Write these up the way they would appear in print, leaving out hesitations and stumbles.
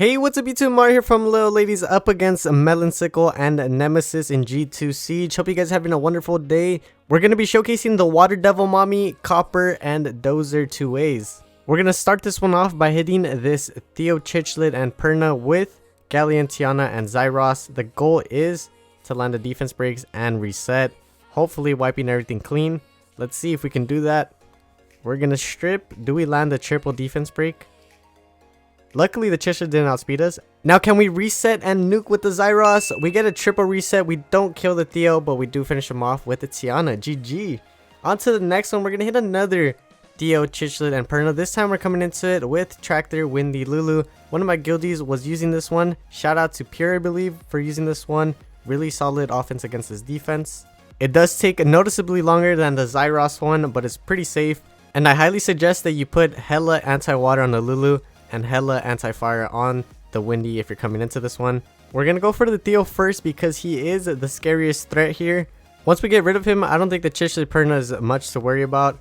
Hey, what's up YouTube? Mario here from Little Ladies up against Melonsicle and Nemesis in G2 Siege. Hope you guys are having a wonderful day. We're going to be showcasing the Water Devil Mommy, Copper, and Dozer 2 ways. We're going to start this one off by hitting this Theo, Chiclet, and Perna with Galleon, Tiana, and Zyros. The goal is to land the defense breaks and reset, hopefully wiping everything clean. Let's see if we can do that. We're going to strip. Do we land the triple defense break? Luckily, the Chishla didn't outspeed us. Now, can we reset and nuke with the Zyros? We get a triple reset. We don't kill the Theo, but we do finish him off with the Tiana. GG. On to the next one. We're going to hit another Theo, Chishlet, and Perna. This time, we're coming into it with Tractor, Windy, Lulu. One of my guildies was using this one. Shout out to Pure, I believe, for using this one. Really solid offense against his defense. It does take noticeably longer than the Zyros one, but it's pretty safe. And I highly suggest that you put hella anti-water on the Lulu and hella anti-fire on the Windy if you're coming into this one. We're gonna go for the Theo first because he is the scariest threat here. Once we get rid of him, I don't think the Chishla Perna is much to worry about.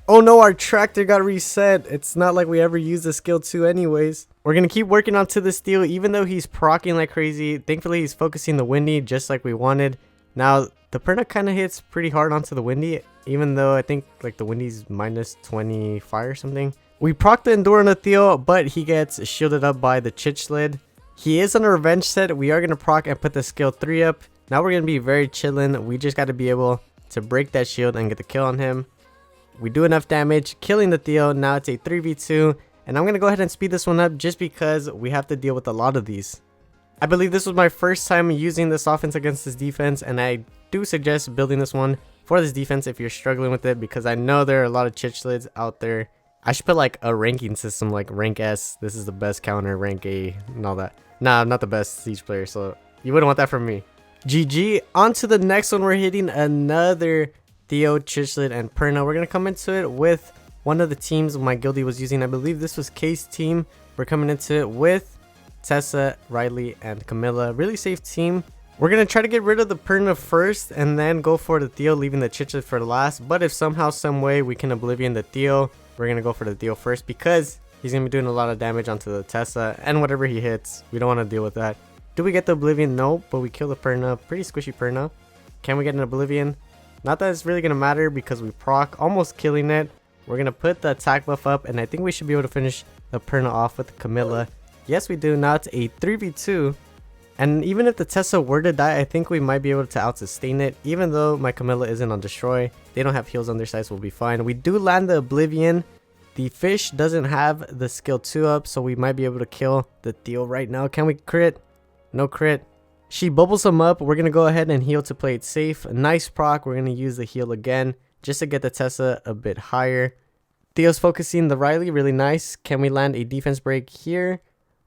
Oh no, our Tractor got reset. It's not like we ever used the skill 2 anyways. We're gonna keep working on to this Theo even though he's proccing like crazy. Thankfully, he's focusing the Windy just like we wanted. Now, the Perna kind of hits pretty hard onto the Windy, even though I think like the Windy's minus 20 fire or something. We proc the Endure on the Theo, but he gets shielded up by the Chichlid. He is on a revenge set. We are going to proc and put the skill 3 up. Now we're going to be very chillin'. We just got to be able to break that shield and get the kill on him. We do enough damage, killing the Theo. Now it's a 3v2. And I'm going to go ahead and speed this one up just because we have to deal with a lot of these. I believe this was my first time using this offense against this defense. And I do suggest building this one for this defense if you're struggling with it. Because I know there are a lot of Chichlids out there. I should put like a ranking system like rank S. This is the best counter, rank A, and all that. Nah, I'm not the best siege player, so you wouldn't want that from me. GG. On to the next one. We're hitting another Theo, Chishlet, and Perna. We're going to come into it with one of the teams my guildie was using. I believe this was K's team. We're coming into it with Tessa, Riley, and Camilla. Really safe team. We're going to try to get rid of the Perna first and then go for the Theo, leaving the Chishlet for last. But if somehow, some way we can Oblivion the Theo, we're going to go for the Theo first because he's going to be doing a lot of damage onto the Tessa and whatever he hits. We don't want to deal with that. Do we get the Oblivion? No, but we kill the Perna. Pretty squishy Perna. Can we get an Oblivion? Not that it's really going to matter because we proc, almost killing it. We're going to put the attack buff up and I think we should be able to finish the Perna off with Camilla. Yes, we do. Now it's a 3v2. And even if the Tessa were to die, I think we might be able to out-sustain it. Even though my Camilla isn't on Destroy. They don't have heals on their side, so we'll be fine. We do land the Oblivion. The fish doesn't have the skill 2 up, so we might be able to kill the Theo right now. Can we crit? No crit. She bubbles him up. We're going to go ahead and heal to play it safe. Nice proc. We're going to use the heal again just to get the Tessa a bit higher. Theo's focusing the Riley. Really nice. Can we land a defense break here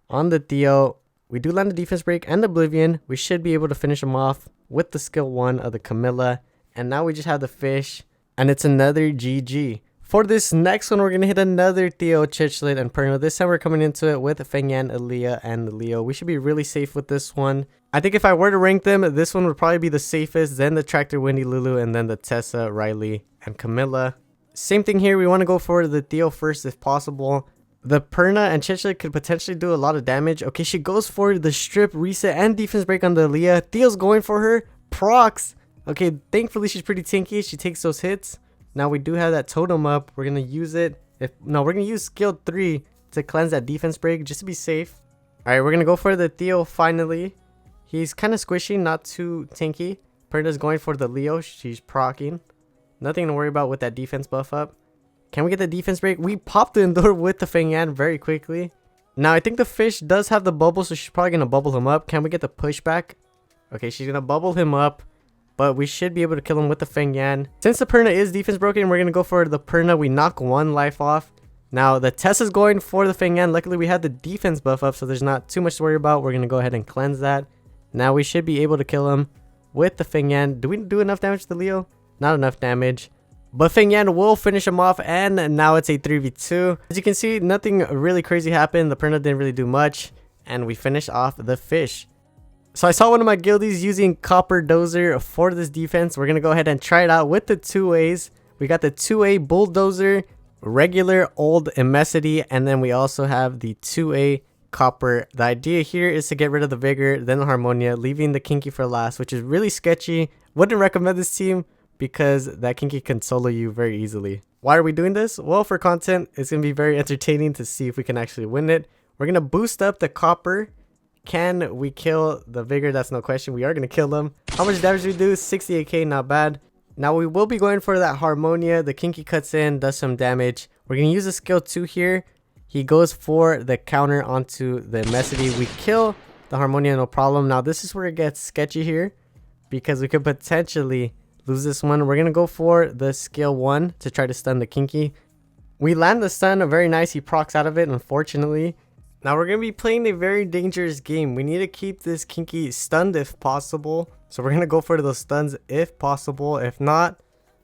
on the Theo? We do land a defense break and Oblivion. We should be able to finish him off with the skill 1 of the Camilla. And now we just have the fish. And it's another GG. For this next one, we're going to hit another Theo, Chichlid, and Perna. This time we're coming into it with Fengyan, Aaliyah, and Leo. We should be really safe with this one. I think if I were to rank them, this one would probably be the safest. Then the Tractor, Windy, Lulu, and then the Tessa, Riley, and Camilla. Same thing here. We want to go for the Theo first if possible. The Perna and Chichlid could potentially do a lot of damage. Okay, she goes for the strip, reset, and defense break on the Aaliyah. Theo's going for her. Procs. Okay, thankfully she's pretty tanky. She takes those hits. Now we do have that totem up. We're going to use it. We're going to use skill 3 to cleanse that defense break just to be safe. Alright, we're going to go for the Theo finally. He's kind of squishy, not too tanky. Perna's going for the Leo. She's proccing. Nothing to worry about with that defense buff up. Can we get the defense break? We popped the Endure with the Fengyan very quickly. Now, I think the fish does have the bubble, so she's probably going to bubble him up. Can we get the pushback? Okay, she's going to bubble him up. But we should be able to kill him with the Fengyan. Since the Perna is defense broken, we're going to go for the Perna. We knock 1 life off. Now, the Tessa's going for the Fengyan. Luckily, we had the defense buff up, so there's not too much to worry about. We're going to go ahead and cleanse that. Now, we should be able to kill him with the Fengyan. Do we do enough damage to Leo? Not enough damage. But Fengyan will finish him off, and now it's a 3v2. As you can see, nothing really crazy happened. The Perna didn't really do much, and we finished off the fish. So I saw one of my guildies using Copper Dozer for this defense. We're going to go ahead and try it out with the 2 ways. We got the 2A Bulldozer, regular old Immensity, and then we also have the 2A Copper. The idea here is to get rid of the Vigor, then the Harmonia, leaving the Kinky for last, which is really sketchy. Wouldn't recommend this team because that Kinky can solo you very easily. Why are we doing this? Well, for content, it's going to be very entertaining to see if we can actually win it. We're going to boost up the Copper. Can we kill the Vigor? That's no question. We are going to kill them. How much damage do we do? 68k, not bad. Now we will be going for that Harmonia. The Kinky cuts in, does some damage. We're going to use a skill 2 here. He goes for the counter onto the Nemesis. We kill the Harmonia, no problem. Now this is where it gets sketchy here because we could potentially lose this one. We're going to go for the skill 1 to try to stun the Kinky. We land the stun, very nice. He procs out of it, unfortunately. Now we're going to be playing a very dangerous game. We need to keep this Kinky stunned if possible. So we're going to go for those stuns if possible. If not,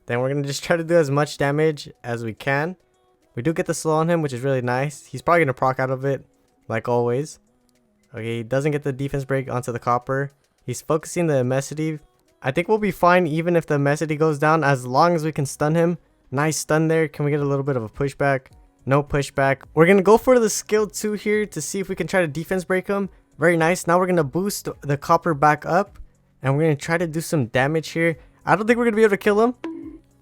then we're going to just try to do as much damage as we can. We do get the slow on him, which is really nice. He's probably going to proc out of it, like always. Okay, he doesn't get the defense break onto the Copper. He's focusing the Nemesis. I think we'll be fine even if the Nemesis goes down as long as we can stun him. Nice stun there. Can we get a little bit of a pushback? No pushback. We're going to go for the skill 2 here to see if we can try to defense break him. Very nice. Now we're going to boost the Copper back up. And we're going to try to do some damage here. I don't think we're going to be able to kill him.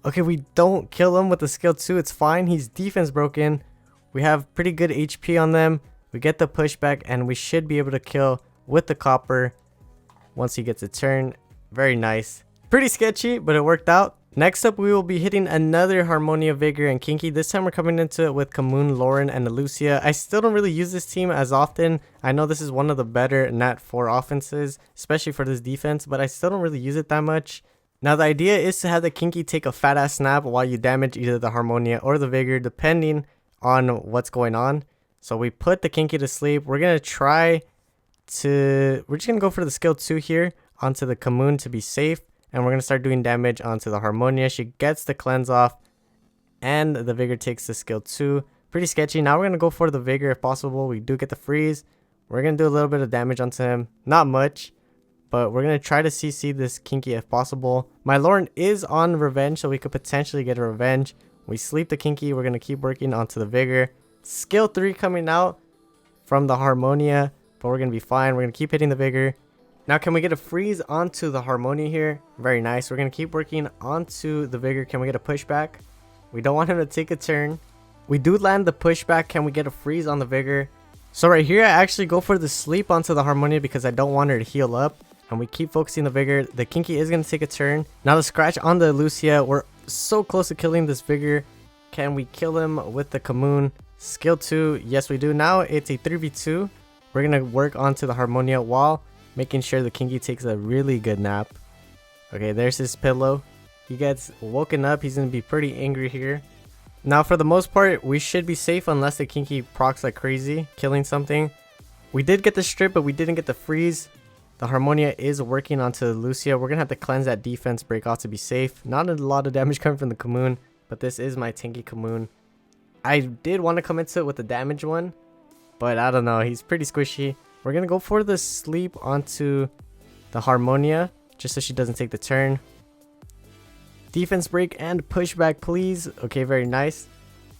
Okay, we don't kill him with the skill 2. It's fine. He's defense broken. We have pretty good HP on them. We get the pushback and we should be able to kill with the Copper once he gets a turn. Very nice. Pretty sketchy, but it worked out. Next up, we will be hitting another Harmonia, Vigor, and Kinky. This time we're coming into it with Kamoon, Lauren, and Lucia. I still don't really use this team as often. I know this is one of the better Nat 4 offenses, especially for this defense, but I still don't really use it that much. Now the idea is to have the Kinky take a fat ass snap while you damage either the Harmonia or the Vigor depending on what's going on. So we put the Kinky to sleep. We're just gonna go for the skill 2 here onto the Kamoon to be safe, and we're gonna start doing damage onto the Harmonia. She gets the cleanse off and the Vigor takes the skill 2. Pretty sketchy. Now we're gonna go for the Vigor if possible. We do get the freeze. We're gonna do a little bit of damage onto him, not much. But we're going to try to CC this Kinky if possible. My Lauren is on revenge, so we could potentially get a revenge. We sleep the Kinky. We're going to keep working onto the Vigor. Skill 3 coming out from the Harmonia, but we're going to be fine. We're going to keep hitting the Vigor. Now, can we get a freeze onto the Harmonia here? Very nice. We're going to keep working onto the Vigor. Can we get a pushback? We don't want him to take a turn. We do land the pushback. Can we get a freeze on the Vigor? So right here, I actually go for the sleep onto the Harmonia because I don't want her to heal up. And we keep focusing the Vigor. The Kinky is going to take a turn. Now the scratch on the Lucia. We're so close to killing this Vigor. Can we kill him with the Kamoon? Skill 2. Yes, we do. Now it's a 3v2. We're going to work onto the Harmonia while making sure the Kinky takes a really good nap. Okay, there's his pillow. He gets woken up. He's going to be pretty angry here. Now for the most part, we should be safe unless the Kinky procs like crazy, killing something. We did get the strip, but we didn't get the freeze. The Harmonia is working onto Lucia. We're going to have to cleanse that defense break off to be safe. Not a lot of damage coming from the Kamoon, but this is my tanky Kamoon. I did want to come into it with the damage one, but I don't know. He's pretty squishy. We're going to go for the sleep onto the Harmonia, just so she doesn't take the turn. Defense break and pushback, please. Okay, very nice.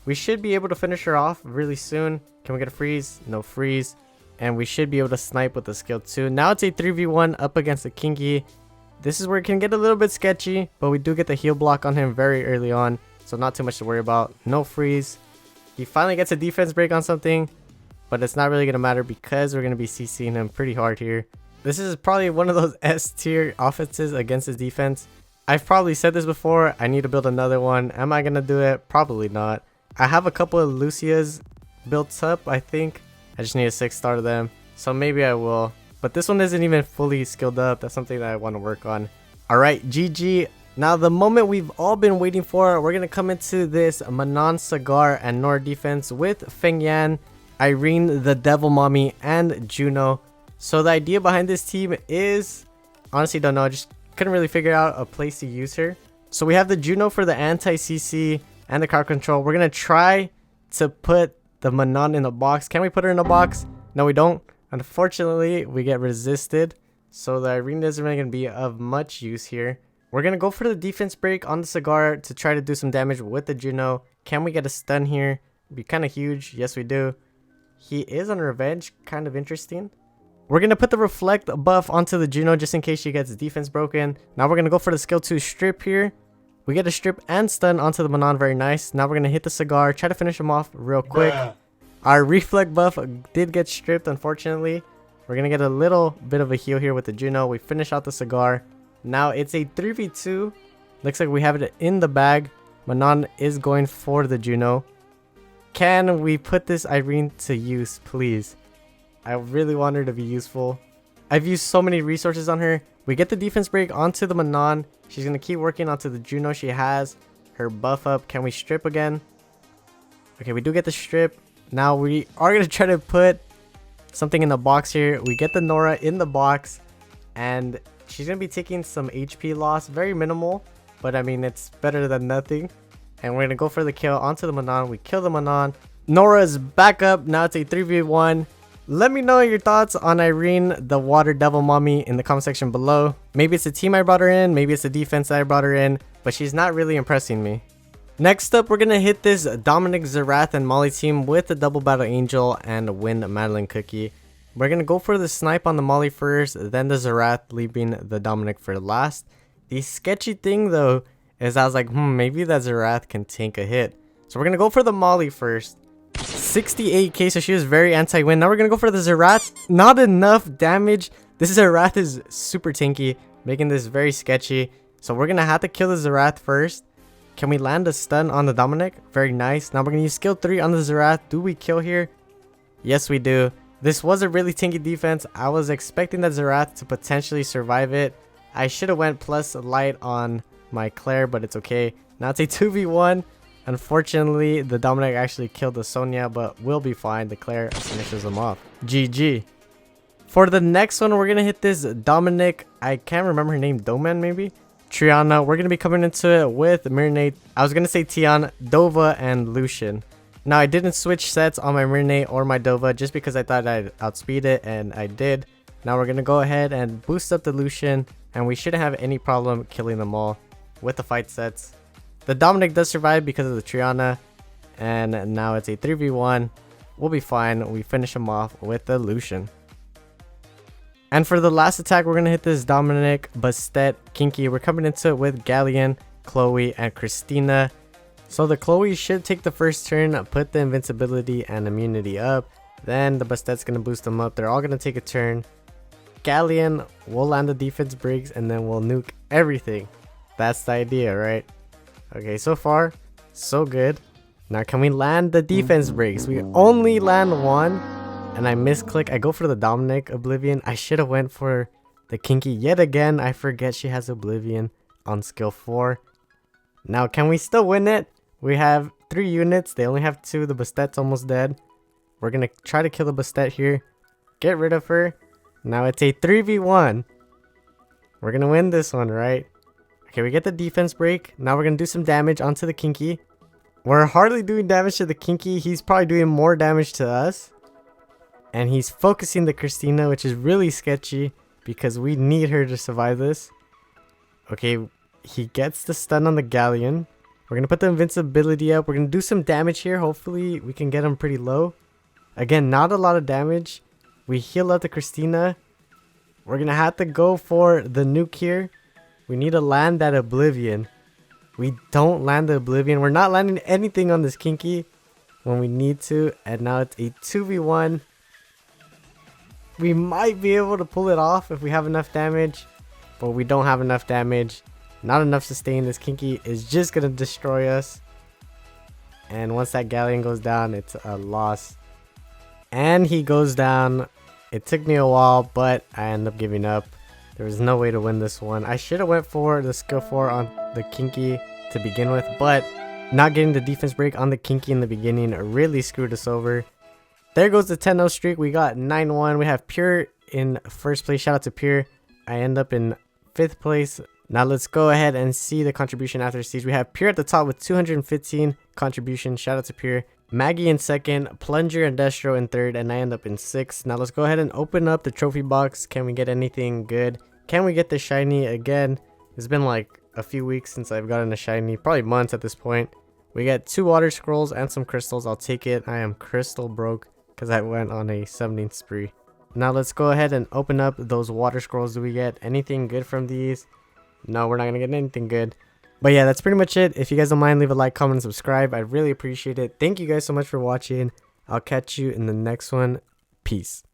We should be able to finish her off really soon. Can we get a freeze? No freeze. And we should be able to snipe with the skill 2. Now it's a 3v1 up against the Kinky. This is where it can get a little bit sketchy, but we do get the heal block on him very early on, so not too much to worry about. No freeze. He finally gets a defense break on something, but it's not really going to matter because we're going to be CCing him pretty hard here. This is probably one of those S tier offenses against his defense. I've probably said this before. I need to build another one. Am I going to do it? Probably not. I have a couple of Lucias built up, I think. I just need a 6-star of them, so maybe I will. But this one isn't even fully skilled up. That's something that I want to work on. Alright, GG. Now the moment we've all been waiting for, we're going to come into this Melonsicle and Nora defense with Feng Yan, Irene, the Devil Mommy, and Juno. So the idea behind this team is, honestly don't know, I just couldn't really figure out a place to use her. So we have the Juno for the anti-CC and the crowd control. We're going to try to put the Manon in a box. Can we put her in a box? No, we don't. Unfortunately, we get resisted. So the Irene isn't really going to be of much use here. We're going to go for the defense break on the Cigar to try to do some damage with the Juno. Can we get a stun here? It'd be kind of huge. Yes, we do. He is on revenge. Kind of interesting. We're going to put the reflect buff onto the Juno just in case she gets defense broken. Now we're going to go for the skill 2 strip here. We get a strip and stun onto the Manon. Very nice. Now we're going to hit the cigar. Try to finish him off real quick. Our reflect buff did get stripped, unfortunately. We're going to get a little bit of a heal here with the Juno. We finish out the cigar. Now it's a 3v2. Looks like we have it in the bag. Manon is going for the Juno. Can we put this Irene to use, please? I really want her to be useful. I've used so many resources on her. We get the defense break onto the Manon. She's going to keep working onto the Juno. She has her buff up. Can we strip again? Okay, we do get the strip. Now we are going to try to put something in the box here. We get the Nora in the box. And she's going to be taking some HP loss. Very minimal. But I mean, it's better than nothing. And we're going to go for the kill onto the Manon. We kill the Manon. Nora is back up. Now it's a 3v1. Let me know your thoughts on Irene, the Water Devil Mommy, in the comment section below. Maybe it's the team I brought her in. Maybe it's the defense I brought her in. But she's not really impressing me. Next up, we're going to hit this Dominic, Zerath, and Molly team with the Double Battle Angel and win Madeline Cookie. We're going to go for the snipe on the Molly first, then the Zerath, leaving the Dominic for last. The sketchy thing, though, is I was like, maybe that Zerath can tank a hit. So we're going to go for the Molly first. 68k, so she was very anti-win. Now we're going to go for the Zerath. Not enough damage. This Zerath is super tanky, making this very sketchy. So we're going to have to kill the Zerath first. Can we land a stun on the Dominic? Very nice. Now we're going to use skill 3 on the Zerath. Do we kill here? Yes, we do. This was a really tanky defense. I was expecting that Zerath to potentially survive it. I should have went plus light on my Claire, but it's okay. Now it's a 2v1. Unfortunately, the Dominic actually killed the Sonya, but we'll be fine. The Claire finishes them off. GG. For the next one, we're going to hit this Dominic. I can't remember her name. Doman, maybe? Triana. We're going to be coming into it with Marinate. I was going to say Tian, Dova, and Lucian. Now, I didn't switch sets on my Marinate or my Dova just because I thought I'd outspeed it, and I did. Now, we're going to go ahead and boost up the Lucian, and we shouldn't have any problem killing them all with the fight sets. The Dominic does survive because of the Triana, and now it's a 3v1. We'll be fine. We finish him off with the Lucian. And for the last attack, we're going to hit this Dominic, Bastet, Kinky. We're coming into it with Galleon, Chloe, and Christina. So the Chloe should take the first turn, put the invincibility and immunity up. Then the Bastet's going to boost them up. They're all going to take a turn. Galleon will land the defense breaks, and then we'll nuke everything. That's the idea, right? Okay, so far, so good. Now, can we land the defense breaks? We only land one, and I misclick. I go for the Dominic Oblivion. I should have went for the Kinky yet again. I forget she has Oblivion on skill 4. Now, can we still win it? We have 3 units. They only have 2. The Bastet's almost dead. We're going to try to kill the Bastet here. Get rid of her. Now, it's a 3v1. We're going to win this one, right? Okay, we get the defense break. Now we're going to do some damage onto the Kinky. We're hardly doing damage to the Kinky. He's probably doing more damage to us. And he's focusing the Christina, which is really sketchy because we need her to survive this. Okay, he gets the stun on the Galleon. We're going to put the invincibility up. We're going to do some damage here. Hopefully, we can get him pretty low. Again, not a lot of damage. We heal up the Christina. We're going to have to go for the nuke here. We need to land that Oblivion. We don't land the Oblivion. We're not landing anything on this Kinky when we need to. And now it's a 2v1. We might be able to pull it off if we have enough damage. But we don't have enough damage. Not enough sustain. This Kinky is just going to destroy us. And once that Galleon goes down, it's a loss. And he goes down. It took me a while, but I end up giving up. There was no way to win this one. I should have went for the skill 4 on the Kinky to begin with, but not getting the defense break on the Kinky in the beginning really screwed us over. There goes the 10-0 streak. We got 9-1. We have Pure in first place. Shout out to Pure. I end up in 5th place. Now let's go ahead and see the contribution after siege. We have Pure at the top with 215 contribution. Shout out to Pure. Maggie in 2nd, Plunger and Destro in 3rd, and I end up in 6th. Now let's go ahead and open up the trophy box. Can we get anything good? Can we get the shiny again? It's been like a few weeks since I've gotten a shiny, probably months at this point. We get 2 water scrolls and some crystals. I'll take it. I am crystal broke. because I went on a summoning spree. Now let's go ahead and open up those water scrolls. Do we get anything good from these? No, we're not gonna get anything good. But yeah, that's pretty much it. If you guys don't mind, leave a like, comment, and subscribe. I'd really appreciate it. Thank you guys so much for watching. I'll catch you in the next one. Peace.